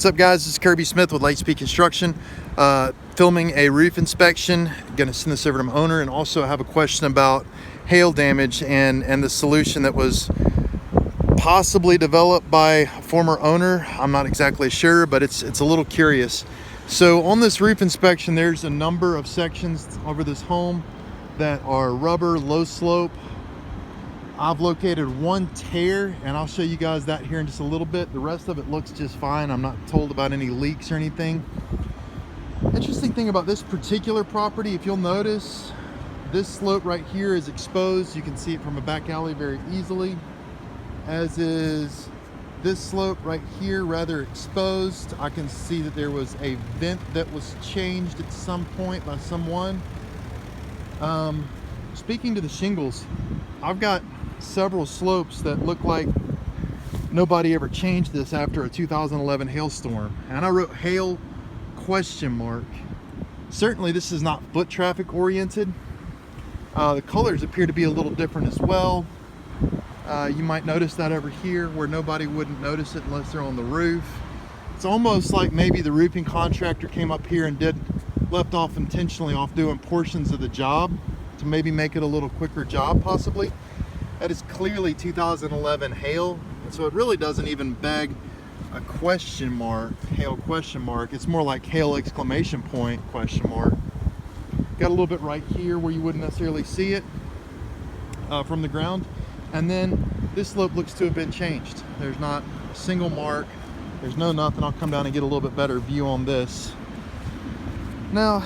What's up, guys? This is Kirby Smith with Litespeed Construction, filming a roof inspection. Gonna send this over to my owner, and also have a question about hail damage and the solution that was possibly developed by a former owner. I'm not exactly sure, but it's a little curious. So on this roof inspection, there's a number of sections over this home that are rubber, low slope. I've located one tear, and I'll show you guys that here in just a little bit. The rest of it looks just fine. I'm not told about any leaks or anything. Interesting thing about this particular property, if you'll notice, this slope right here is exposed. You can see it from a back alley very easily, as is this slope right here, rather exposed. I can see that there was a vent that was changed at some point by someone. Speaking to the shingles, I've got several slopes that look like nobody ever changed this after a 2011 hailstorm, and I wrote hail ? Certainly this is not foot traffic oriented. The colors appear to be a little different as well. You might notice that over here where nobody wouldn't notice it unless they're on the roof. It's almost like maybe the roofing contractor came up here and left off intentionally off doing portions of the job to maybe make it a little quicker job, possibly. That is clearly 2011 hail, and so it really doesn't even beg a question mark, hail ? It's more like hail ! Question mark. Got a little bit right here where you wouldn't necessarily see it from the ground, and then this slope looks to have been changed. There's not a single mark. There's no nothing. I'll come down and get a little bit better view on this. Now,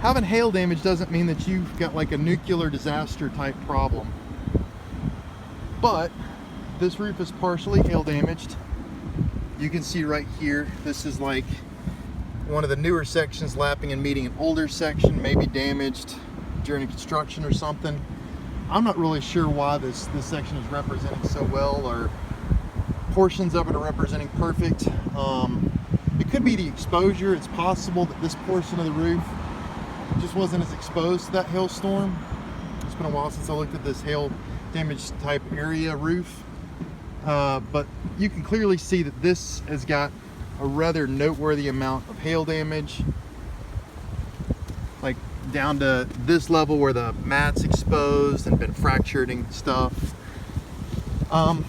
having hail damage doesn't mean that you've got like a nuclear disaster type problem. But this roof is partially hail damaged. You can see right here, this is like one of the newer sections lapping and meeting an older section, maybe damaged during construction or something. I'm not really sure why this section is representing so well, or portions of it are representing perfect. It could be the exposure. It's possible that this portion of the roof just wasn't as exposed to that hailstorm. It's been a while since I looked at this hail damaged type area roof, but you can clearly see that this has got a rather noteworthy amount of hail damage, like down to this level where the mat's exposed and been fractured and stuff. You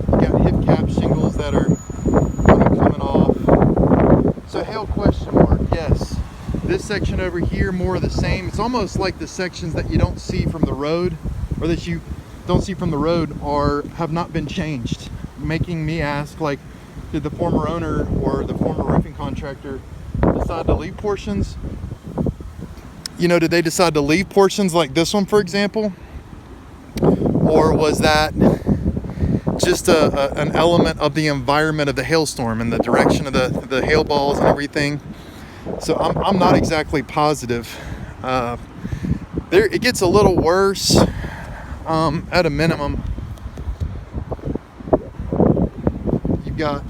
got hip cap shingles that are coming off. So hail ? Yes. This section over here, more of the same. It's almost like the sections that you don't see from the road, or that you don't see from the road, have not been changed, making me ask, like, did the former owner or the former roofing contractor decide to leave portions? You know, did they decide to leave portions like this one, for example? Or was that just an element of the environment of the hailstorm and the direction of the hail balls and everything? So I'm not exactly positive. It gets a little worse. At a minimum, you've got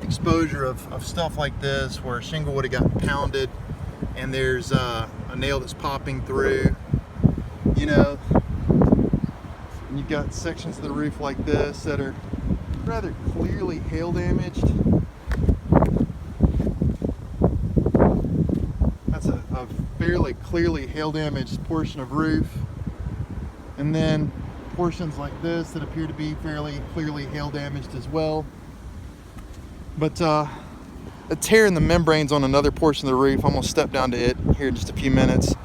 exposure of stuff like this where a shingle would have gotten pounded, and there's a nail that's popping through, you know. And you've got sections of the roof like this that are rather clearly hail damaged. That's a fairly clearly hail damaged portion of roof. And then portions like this that appear to be fairly clearly hail damaged as well. But a tear in the membranes on another portion of the roof. I'm going to step down to it here in just a few minutes.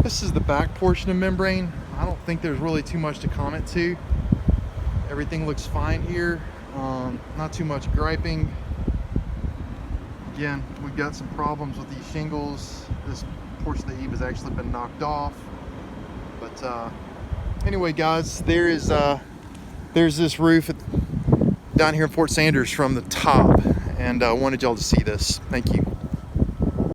This is the back portion of membrane. I don't think there's really too much to comment to. Everything looks fine here. Not too much griping. Again, we've got some problems with these shingles. This portion of the eave has actually been knocked off. But anyway, guys, there's this roof down here in Fort Sanders from the top, and I wanted y'all to see this. Thank you.